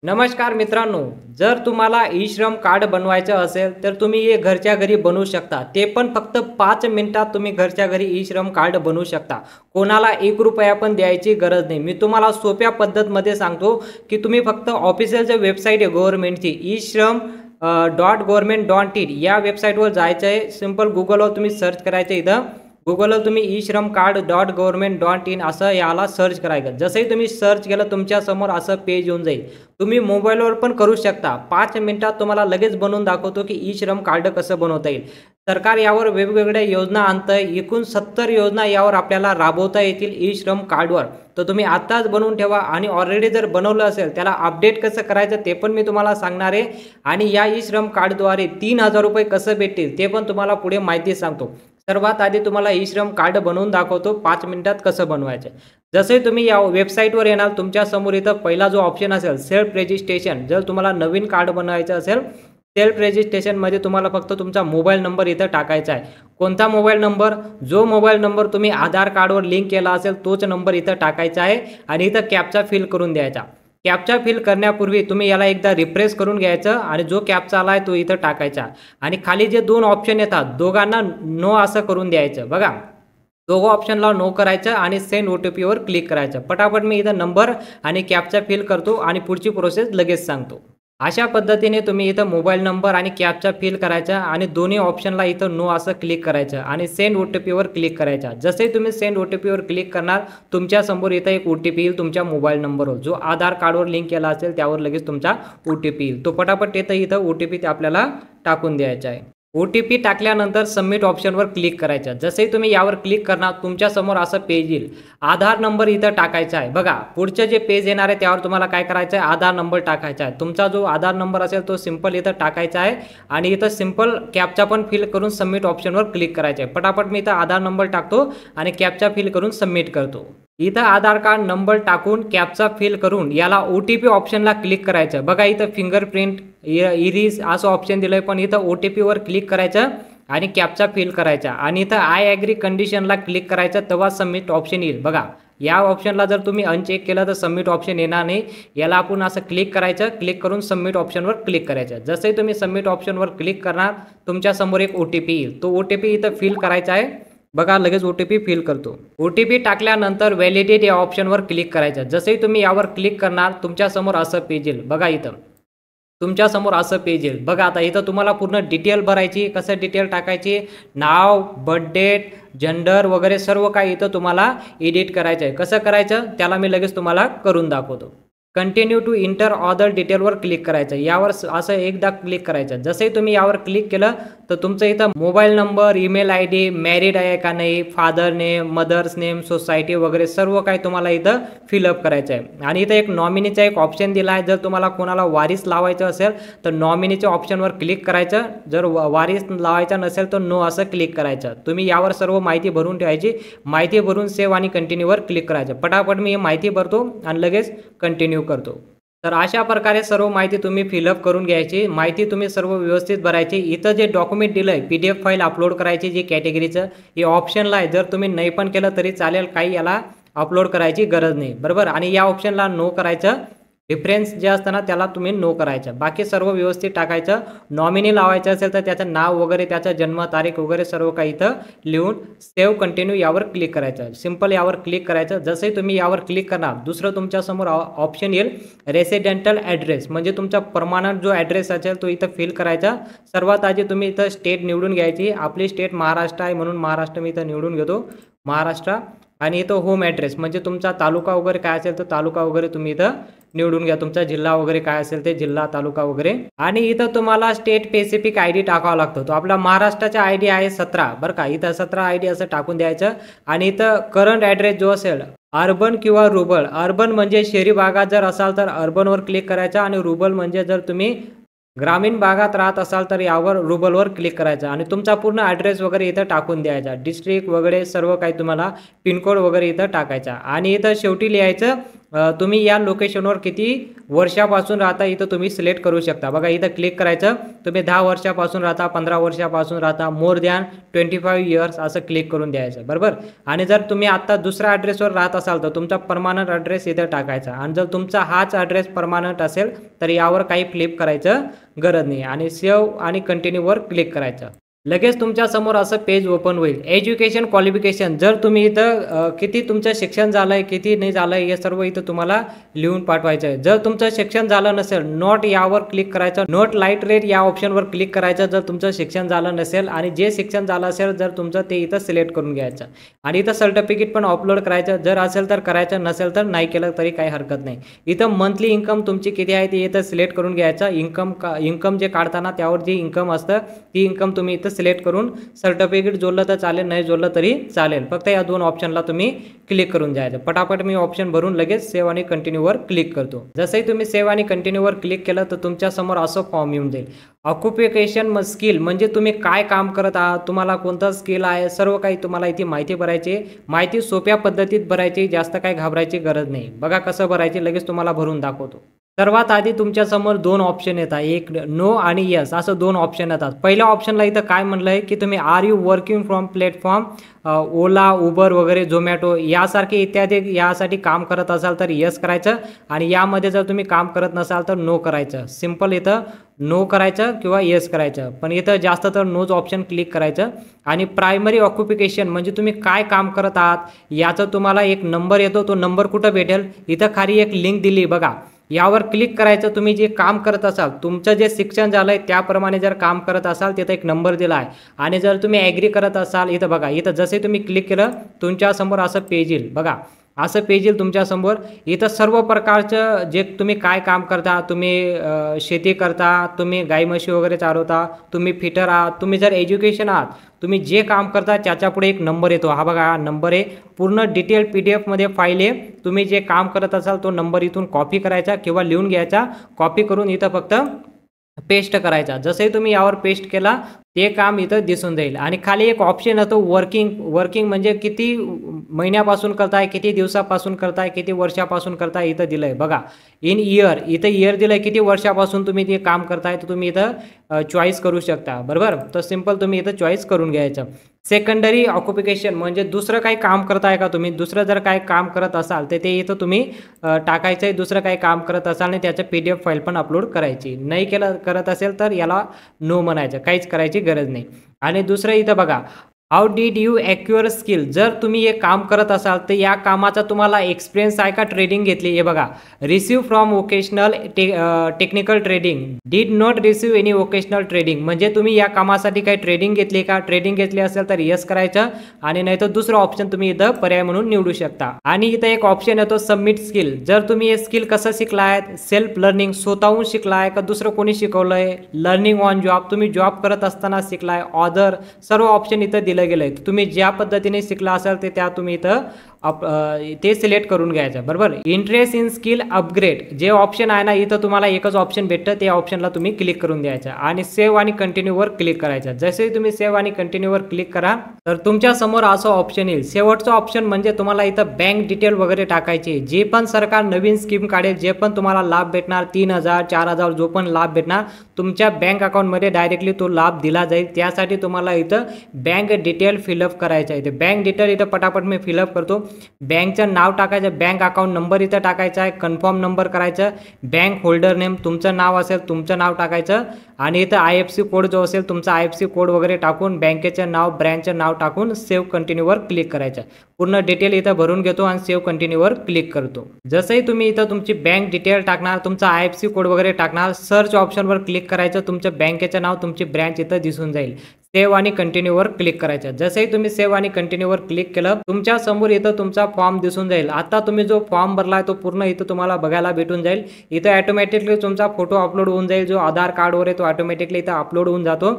नमस्कार मित्रांनो, जर तुम्हाला ई-श्रम कार्ड बनवायचं असेल तर तुम्ही हे घरच्या घरी बनवू शकता। ते पण फक्त 5 मिनिटात तुम्ही घरच्या घरी ई-श्रम कार्ड बनवू शकता। कोणाला ₹1 पण द्यायची गरज नाही। मी तुम्हाला सोप्या पद्धतीमध्ये सांगतो की तुम्ही फक्त ऑफिशियल जे वेबसाईट आहे गव्हर्नमेंटची e-shram.government.in या वेबसाईटवर जायचं आहे। सिंपल गुगलवर तुम्ही सर्च करायचं इथं गुगलवर तुम्ही e-shramcard.government.in असं याला सर्च करायचं। जसंही तुम्ही सर्च केलं तुमच्या समोर असं पेज येऊन जाईल। तुम्ही मोबाईलवर पण करू शकता। 5 मिनिटात तुम्हाला लगेच बनवून दाखवतो की ई-श्रम कार्ड कसं बनवता येईल। सरकार यावर वेगवेगळ्या योजना आणतंय। एकूण 70 योजना यावर आपल्याला राबवता येतील ई-श्रम कार्डवर। तर तुम्ही आत्ताच बनवून ठेवा आणि ऑलरेडी जर बनवलं असेल त्याला अपडेट कसं करायचं ते पण मी तुम्हाला सांगणार आहे। आणि या ई-श्रम कार्डद्वारे ₹3000 कसं भेटतील ते पण तुम्हाला पुढे माहिती सांगतो। सर्वात आधी तुम्हाला ई-श्रम कार्ड बनवून दाखवतो 5 मिनिटात कसं बनवायचं। जसे तुम्ही या वेबसाईटवर येणार तुमच्या समोर इथं पहिला जो ऑप्शन असेल सेल्फ रजिस्ट्रेशन। जर तुम्हाला नवीन कार्ड बनवायचं असेल सेल्फ रजिस्ट्रेशनमध्ये तुम्हाला फक्त तुमचा मोबाईल नंबर इथं टाकायचा आहे। कोणता मोबाईल नंबर? जो मोबाईल नंबर तुम्ही आधार कार्डवर लिंक केला असेल तोच नंबर इथं टाकायचा आहे आणि इथं कॅप्चा फिल करून द्यायचा। कॅप्चा फिल करण्यापूर्वी तुम्ही याला एकदा रिफ्रेश करून घ्यायचं आणि जो कॅप्चा आलाय तो इथं टाकायचा आणि खाली जे 2 ऑप्शन येतात दोघांना नो असं करून द्यायचं। बघा दोघं ऑप्शनला नो करायचं आणि सेंड OTPवर क्लिक करायचं। पटापट मी इथं नंबर आणि कॅप्चा फिल करतो आणि पुढची प्रोसेस लगेच सांगतो। अशा पद्धतीने तुम्ही इथं मोबाईल नंबर आणि कॅप्चा फिल करायचा आणि दोन्ही ऑप्शनला इथं नो असं क्लिक करायचं आणि सेंड OTPवर क्लिक करायचा। जसे तुम्ही सेंड OTPवर क्लिक करणार तुमच्या समोर इथं एक OTP येईल तुमच्या मोबाईल नंबरवर जो आधार कार्डवर लिंक केला असेल त्यावर लगेच तुमचा OTP येईल। तो पटापट इथं OTP आपल्याला टाकून द्यायचा आहे। OTP टाकल्यानंतर सबमिट ऑप्शनवर क्लिक करायचं। जसे तुम्ही यावर क्लिक करणार तुमच्या समोर असं पेज येईल। आधार नंबर इथं टाकायचा आहे। बघा पुढचं जे पेज येणार आहे त्यावर तुम्हाला काय करायचं आहे आधार नंबर टाकायचा आहे। तुमचा जो आधार नंबर असेल तो सिंपल इथं टाकायचा आहे आणि इथं सिंपल कॅप्चा पण फिल करून सबमिट ऑप्शनवर क्लिक करायचं आहे। पटापट मी इथं आधार नंबर टाकतो आणि कॅप्चा फिल करून सबमिट करतो। इथं आधार कार्ड नंबर टाकून कॅप्चा फिल करून याला OTP ऑप्शनला क्लिक करायचं। बघा इथं फिंगरप्रिंट इरिस असं ऑप्शन दिलंय पण इथं OTPवर क्लिक करायचं आणि कॅप्चा फिल करायचा आणि इथं आय ॲग्री कंडिशनला क्लिक करायचं तेव्हा सबमिट ऑप्शन येईल। बघा या ऑप्शनला जर तुम्ही अनचेक केलं तर सबमिट ऑप्शन येणार नाही। याला आपण असं क्लिक करायचं क्लिक करून सबमिट ऑप्शनवर क्लिक करायचं। जसे तुम्ही सबमिट ऑप्शनवर क्लिक करणार तुमच्या समोर एक OTP येईल। तो OTP इथं फिल करायचा आहे। बघा लगेच OTP फिल करतो। OTP टाकल्यानंतर व्हॅलिडेट या ऑप्शनवर क्लिक करायचं। जसे तुम्ही यावर क्लिक करणार तुमच्या समोर असं पेज येईल। बघा इथं तुमच्या समोर असं पेज येईल। बघा आता इथं तुम्हाला पूर्ण डिटेल भरायची कसं डिटेल टाकायची नाव बर्थ डेट जेंडर वगैरे सर्व काही इथं तुम्हाला एडिट करायचं आहे। कसं करायचं त्याला मी लगेच तुम्हाला करून दाखवतो। कंटिन्यू टू इंटर ऑदर डिटेलवर क्लिक करायचं। यावर असं एकदा क्लिक करायचं। जसे तुम्ही यावर क्लिक केलं तर तुमचं इथं mobile number email ID married आहे का नाही father name mother's name society वगैरे सर्व काही तुम्हाला इथं फिलअप करायचं आहे। आणि इथं एक नॉमिनीचा एक ऑप्शन दिला आहे। जर तुम्हाला कोणाला वारीस लावायचं असेल तर नॉमिनीच्या ऑप्शनवर क्लिक करायचं। जर वारीस लावायचा नसेल तर नो असं क्लिक करायचं। तुम्ही यावर सर्व माहिती भरून ठेवायची। माहिती भरून सेव्ह आणि कंटिन्यूवर क्लिक करायचं। पटापट मी माहिती भरतो आणि लगेच कंटिन्यू करतो। तर अशा प्रकारे सर्व माहिती तुम्ही फिलअप करून घ्यायची। माहिती तुम्ही सर्व व्यवस्थित भरायची। इथं जे डॉक्युमेंट दिलंय PDF फाईल अपलोड करायची जी कॅटेगरीचं हे ऑप्शनला आहे। जर तुम्ही नाही पण केलं तरी चालेल काही याला अपलोड करायची गरज नाही बरोबर। आणि या ऑप्शनला नो करायचं। डिफरन्स जे असतं ना त्याला तुम्ही नो करायचं। बाकी सर्व व्यवस्थित टाकायचं। नॉमिनी लावायचं असेल तर त्याचं नाव वगैरे त्याचं जन्मतारीख वगैरे सर्व काही इथं लिहून सेव्ह कंटिन्यू यावर क्लिक करायचं। सिंपल यावर क्लिक करायचं। जसे तुम्ही यावर क्लिक करणार दुसरं तुमच्यासमोर ऑप्शन येईल रेसिडेंटल ॲड्रेस म्हणजे तुमचा परमनंट जो ॲड्रेस असेल तो इथं फिल करायचा। सर्वात आधी तुम्ही इथं स्टेट निवडून घ्यायची। आपली स्टेट महाराष्ट्र आहे म्हणून महाराष्ट्र मी इथं निवडून घेतो महाराष्ट्र। आणि इथं होम ॲड्रेस म्हणजे तुमचा तालुका वगैरे काय असेल तर तालुका वगैरे तुम्ही इथं निवडून घ्या। तुमचा जिल्हा वगैरे काय असेल ते जिल्हा तालुका वगैरे। आणि इथं तुम्हाला स्टेट स्पेसिफिक ID टाकावा लागतो। तो आपला महाराष्ट्राचा ID आहे 17 बरं का। इथं 17 ID असं टाकून द्यायचं। आणि इथं करंट ॲड्रेस जो असेल अर्बन किंवा रुरल अर्बन म्हणजे शहरी भागात जर असाल तर अर्बनवर क्लिक करायचं आणि रुरल म्हणजे जर तुम्ही ग्रामीण भागात राहत असाल तर यावर रुरलवर क्लिक करायचं आणि तुमचा पूर्ण ॲड्रेस वगैरे इथं टाकून द्यायचा। डिस्ट्रिक्ट वगैरे सर्व काही तुम्हाला पिनकोड वगैरे इथं टाकायचा आणि इथं शेवटी लिहायचं तुम्ही या लोकेशनवर किती वर्षापासून राहता इथं तुम्ही सिलेक्ट करू शकता। बघा इथं क्लिक करायचं, तुम्ही 10 वर्षापासून राहता, 15 वर्षापासून राहता, मोर दॅन 25 इयर्स असं क्लिक करून द्यायचं, बरोबर। आणि जर तुम्ही आता दुसऱ्या ॲड्रेसवर राहत असाल तर तुमचा परमनंट ॲड्रेस इथं टाकायचा, आणि जर तुमचा हाच ॲड्रेस परमनंट असेल तर यावर काही फ्लिप करायचं गरज नाही, आणि सेव्ह आणि कंटिन्यूवर क्लिक करायचं। लगेच तुमच्या समोर असं पेज ओपन होईल। एज्युकेशन क्वालिफिकेशन, जर तुम्ही इथं किती तुमचं शिक्षण झालं आहे, किती नाही झालं आहे, हे सर्व इथं तुम्हाला लिहून पाठवायचं आहे। जर तुमचं शिक्षण झालं नसेल, नोट यावर क्लिक करायचं, नोट लाईट रेट या ऑप्शनवर क्लिक करायचं जर तुमचं शिक्षण झालं नसेल, आणि जे शिक्षण झालं असेल जर तुमचं ते इथं सिलेक्ट करून घ्यायचं, आणि इथं सर्टिफिकेट पण अपलोड करायचं, जर असेल तर करायचं, नसेल तर नाही केलं तरी काही हरकत नाही। इथं मंथली इन्कम तुमची किती आहे ते इथं सिलेक्ट करून घ्यायचं। इन्कम जे काढताना त्यावर जे इन्कम असतं ती इन्कम तुम्ही इथं सिलेक्ट करून सर्टिफिकेट जोडलं तर चालेल, नाही जोडलं तरी चालेल, फक्त या 2 ऑप्शनला तुम्ही क्लिक करून द्यायचं। पटापट मी ऑप्शन भरून लगेच सेव्ह आणि कंटिन्यूवर क्लिक करतो। जसंही तुम्ही सेव्ह आणि कंटिन्यूवर क्लिक केलं तर तुमच्या समोर असं फॉर्म येऊन जाईल। ऑक्युपेशन स्किल म्हणजे तुम्ही काय काम करत आहात, तुम्हाला कोणतं स्किल आहे, सर्व काही तुम्हाला इथे माहिती भरायची। माहिती सोप्या पद्धतीत भरायची, जास्त काही घाबरायची गरज नाही। बघा कसं भरायची, लगेच तुम्हाला भरून दाखवतो। सर्वात आधी तुमच्या समोर 2 ऑप्शन येतात, एक नो आणि यस असं 2 ऑप्शन येतात। पहिल्या ऑप्शनला इथं काय म्हणलंय की तुम्ही are you working from platform Ola, Uber वगैरे, झोमॅटो यासारखे इत्यादी यासाठी काम करत असाल तर यस करायचं, आणि यामध्ये जर तुम्ही काम करत नसाल तर नो करायचं। सिंपल इथं नो करायचं किंवा येस करायचं, पण इथं जास्त तर नोच ऑप्शन क्लिक करायचं। आणि प्रायमरी ऑक्युपेशन म्हणजे तुम्ही काय काम करत आहात याचा तुम्हाला एक नंबर येतो, तो नंबर कुठं भेटेल, इथं खाली एक लिंक दिली बघा, यावर क्लिक करायचं। तुम्ही जे काम करत असाल, तुमचं जे शिक्षण झालं आहे त्याप्रमाणे जर काम करत असाल तिथं एक नंबर दिला आहे, आणि जर तुम्ही ॲग्री करत असाल इथं बघा, इथं जसे तुम्ही क्लिक केलं तुमच्यासमोर असं पेज येईल बघा, असं पेज येईल तुमच्यासमोर। इथं सर्व प्रकारचं जे तुम्ही काय काम करता, तुम्ही शेती करता, तुम्ही गाई म्हशी वगैरे चालवता, तुम्ही फिटर आहात, तुम्ही जर एज्युकेशन आहात, तुम्ही जे काम करता त्याच्या पुढे एक नंबर येतो, हा बघा हा नंबर आहे। पूर्ण डिटेल PDF मध्ये फाईल आहे, तुम्ही जे काम करत असाल तो नंबर इथून कॉपी करायचा किंवा लिहून घ्यायचा, कॉपी करून इथं फक्त पेस्ट करायचा। जसे तुम्ही यावर पेस्ट केला ते काम इथं दिसून जाईल, आणि खाली एक ऑप्शन येतो वर्किंग म्हणजे किती महिन्यापासून करताय, किती दिवसापासून करताय, किती वर्षापासून करताय इथं दिलंय बघा। इन इयर इथं इयर दिलंय, किती वर्षापासून तुम्ही ते काम करताय तर तुम्ही इथं चॉईस करू शकता, बरोबर। तर सिंपल तुम्ही इथं चॉईस करून घ्यायचं। सेकंडरी ऑक्युपेशन म्हणजे दुसरं काही काम करताय का तुम्ही, दुसरं जर काही काम करत असाल तर ते इथं तुम्ही टाकायचं आहे। दुसरं काही काम करत असाल आणि त्याचं PDF फाईल पण अपलोड करायची, नाही करत असेल तर याला नो म्हणायचं, काहीच करायची गरज नाही। आणि दुसरं इथं बघा, how did you acquire skill, जर तुम्ही हे काम करत असाल तर या कामाचा तुम्हाला एक्सपिरियन्स आहे का, ट्रेनिंग घेतली, हे बघा। Receive from vocational technical training, did not receive any vocational training म्हणजे तुम्ही या कामासाठी काही ट्रेनिंग घेतली का, ट्रेनिंग घेतली असेल तर यस करायचं, आणि नाही तर दुसरं ऑप्शन तुम्ही इथं पर्याय म्हणून निवडू शकता। आणि इथं एक ऑप्शन येतो सबमिट स्किल, जर तुम्ही हे स्किल कसं शिकलाय, सेल्फ लर्निंग स्वतःहून शिकलाय का दुसरं कोणी शिकवलंय, लर्निंग ऑन जॉब तुम्ही जॉब करत असताना शिकलाय, ऑदर सर्व ऑप्शन इथं दिलं गेलंय। तुम्ही ज्या पद्धतीने शिकला असाल ते त्या तुम्ही इथं ते सिलेक्ट करून घ्यायचं, बरोबर। इंटरेस्ट इन स्किल अपग्रेड जे ऑप्शन आहे ना, इथं तुम्हाला एकच ऑप्शन भेटतं, त्या ऑप्शनला तुम्ही क्लिक करून द्यायचं, आणि सेव्ह आणि कंटिन्यूवर क्लिक करायचं। जसे तुम्ही सेव्ह आणि कंटिन्यूवर क्लिक करा तर तुमच्या समोर असं ऑप्शन येईल। शेवटचं ऑप्शन म्हणजे तुम्हाला इथं बँक डिटेल वगैरे टाकायची, जे पण सरकार नवीन स्कीम काढेल, जे पण तुम्हाला लाभ भेटणार, 3000 4000 जो पण लाभ भेटणार तुमच्या बँक अकाउंटमध्ये डायरेक्टली तो लाभ दिला जाईल। त्यासाठी तुम्हाला इथं बँक डिटेल फिलअप करायचं आहे। बँक डिटेल इथं पटापट मी फिलअप करतो। बँकचं नाव टाकायचं, बँक अकाउंट नंबर इथं टाकायचा आहे, कन्फर्म नंबर करायचं, बँक होल्डर नेम तुमचं नाव असेल तुमचं नाव टाकायचं, आणि इथं IFSC कोड जो असेल तुमचा IFSC कोड वगैरे टाकून बँकेचं नाव, ब्रँचचं नाव टाकून सेव्ह कंटिन्यूवर क्लिक करायचं। पूर्ण डिटेल इथं भरून घेतो आणि सेव्ह कंटिन्यूवर क्लिक करतो। जसंही तुम्ही इथं तुमची बँक डिटेल टाकणार, तुमचा IFSC कोड वगैरे टाकणार, सर्च ऑप्शनवर क्लिक करायचं, तुमचं बँकेचं नाव, तुमची ब्रँच इथं दिसून जाईल। सेव्ह आणि कंटिन्यूवर क्लिक करायचं। जसंही तुम्ही सेव्ह आणि कंटिन्यूवर क्लिक केलं तुमच्या समोर इथं तुमचा फॉर्म दिसून जाईल। आता तुम्ही जो फॉर्म भरलाय तो पूर्ण इथं तुम्हाला बघायला भेटून जाईल। इथं ऑटोमॅटिकली तुमचा फोटो अपलोड होऊन जाईल, जो आधार कार्डवर आहे तो ऑटोमॅटिकली इथं अपलोड होऊन जातो।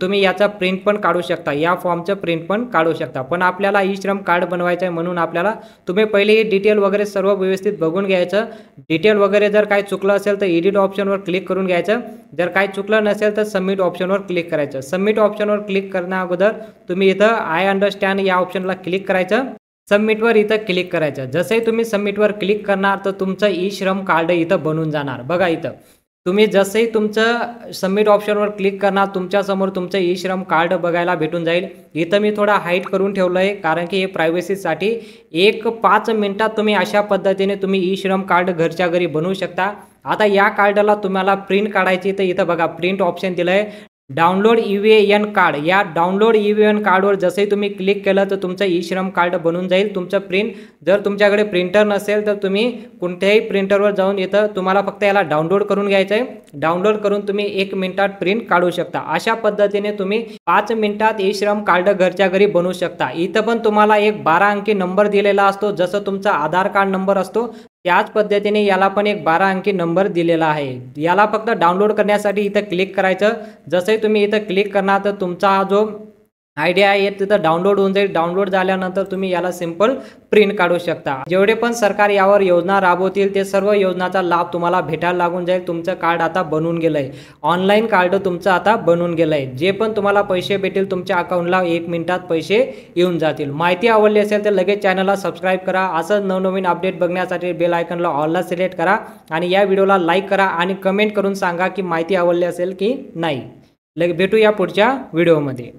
तुम्ही याचा प्रिंट पण काढू शकता, या फॉर्मचं प्रिंट पण काढू शकता, पण आपल्याला ई श्रम कार्ड बनवायचं आहे म्हणून आपल्याला तुम्ही पहिले ही डिटेल वगैरे सर्व व्यवस्थित बघून घ्यायचं। डिटेल वगैरे जर काही चुकलं असेल तर एडिट ऑप्शनवर क्लिक करून घ्यायचं, जर काही चुकलं नसेल तर सबमिट ऑप्शनवर क्लिक करायचं। सबमिट ऑप्शनवर क्लिक करण्या अगोदर तुम्ही इथं आय अंडरस्टँड या ऑप्शनला क्लिक करायचं। सबमिटवर इथं क्लिक करायचं. जसंही तुम्ही सबमिटवर क्लिक करणार तर तुमचं ई श्रम कार्ड इथं बनून जाणार. बघा इथं तुम्ही जसंही तुमचं सबमिट ऑप्शनवर क्लिक करणार तुमच्यासमोर तुमचं ई श्रम कार्ड बघायला भेटून जाईल. इथं मी थोडा हाईट करून ठेवलं आहे कारण की हे प्रायव्हसीसाठी. 5 मिनिटात तुम्ही अशा पद्धतीने तुम्ही ई श्रम कार्ड घरच्या घरी बनवू शकता. आता या कार्डाला तुम्हाला प्रिंट काढायची तर इथं बघा प्रिंट ऑप्शन दिलं आहे. डाउनलोड EVN कार्ड, या डाउनलोड EVN कार्डवर जसंही तुम्ही क्लिक केलं तर तुमचं ई श्रम कार्ड बनून जाईल. तुमचं प्रिंट जर तुमच्याकडे प्रिंटर नसेल तर तुम्ही कोणत्याही प्रिंटरवर जाऊन इथं तुम्हाला फक्त याला डाउनलोड करून घ्यायचं आहे. डाउनलोड करून तुम्ही 1 मिनिटात प्रिंट काढू शकता. अशा पद्धतीने तुम्ही 5 मिनिटात ई श्रम कार्ड घरच्या घरी बनवू शकता. इथं पण तुम्हाला एक 12 अंकी नंबर दिलेला असतो. जसं तुमचा आधार कार्ड नंबर असतो त्याच पद्धतीने याला पण एक 12 अंकी नंबर दिलेला आहे. याला फक्त डाउनलोड करण्यासाठी इथं क्लिक करायचं. जसंही तुम्ही इथं क्लिक करणार तर तुमचा हा जो आयडिया आहे तिथं डाउनलोड होऊन जाईल. डाउनलोड झाल्यानंतर तुम्ही याला सिंपल प्रिंट काढू शकता. जेवढे पण सरकार यावर योजना राबवतील ते सर्व योजनाचा लाभ तुम्हाला भेटायला लागून जाईल. तुमचं कार्ड आता बनून गेलं आहे. ऑनलाईन कार्ड तुमचं आता बनून गेलं आहे. जे पण तुम्हाला पैसे भेटेल तुमच्या अकाउंटला 1 मिनिटात पैसे येऊन जातील. माहिती आवडली असेल तर लगेच चॅनलला सबस्क्राईब करा. असं नवनवीन अपडेट बघण्यासाठी बेल आयकॉनला ऑलला सिलेक्ट करा आणि या व्हिडिओला लाईक करा आणि कमेंट करून सांगा की माहिती आवडली असेल की नाही. भेटूया पुढच्या व्हिडिओमध्ये.